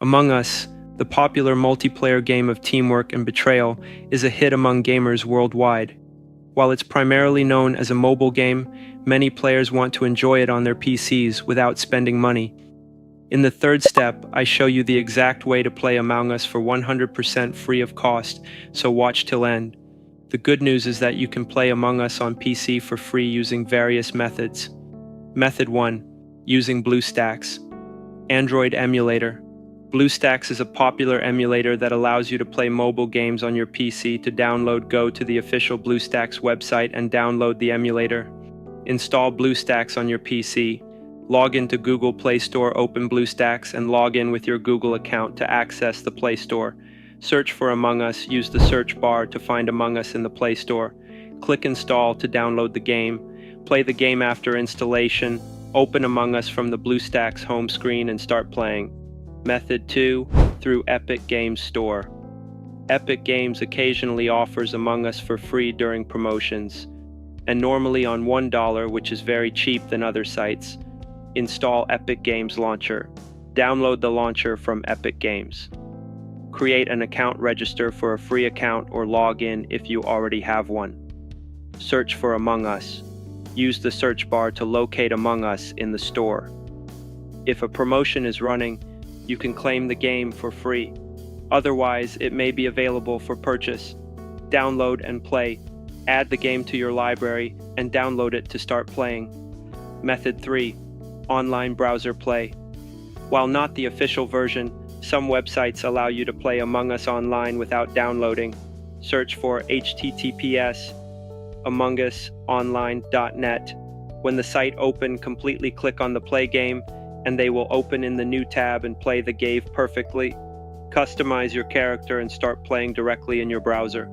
Among Us, the popular multiplayer game of teamwork and betrayal, is a hit among gamers worldwide. While it's primarily known as a mobile game, many players want to enjoy it on their PCs without spending money. In the third step, I show you the exact way to play Among Us for 100% free of cost, so watch till end. The good news is that you can play Among Us on PC for free using various methods. Method 1. Using BlueStacks. Android emulator. BlueStacks is a popular emulator that allows you to play mobile games on your PC. To download, go to the official BlueStacks website and download the emulator. Install BlueStacks on your PC. Log into Google Play Store, open BlueStacks, and log in with your Google account to access the Play Store. Search for Among Us, use the search bar to find Among Us in the Play Store. Click Install to download the game. Play the game after installation. Open Among Us from the BlueStacks home screen and start playing. Method 2. Through Epic Games Store. Epic Games occasionally offers Among Us for free during promotions, and normally on $1, which is very cheap than other sites. Install Epic Games Launcher. Download the launcher from Epic Games. Create an account, register for a free account, or log in if you already have one. Search for Among Us. Use the search bar to locate Among Us in the store. If a promotion is running, you can claim the game for free. Otherwise, it may be available for purchase. Download and play. Add the game to your library and download it to start playing. Method 3. Online browser play. While not the official version, some websites allow you to play Among Us online without downloading. Search for https amongusunonline.net. When the site opens, completely click on the play game, and they will open in the new tab and play the game perfectly. Customize your character and start playing directly in your browser.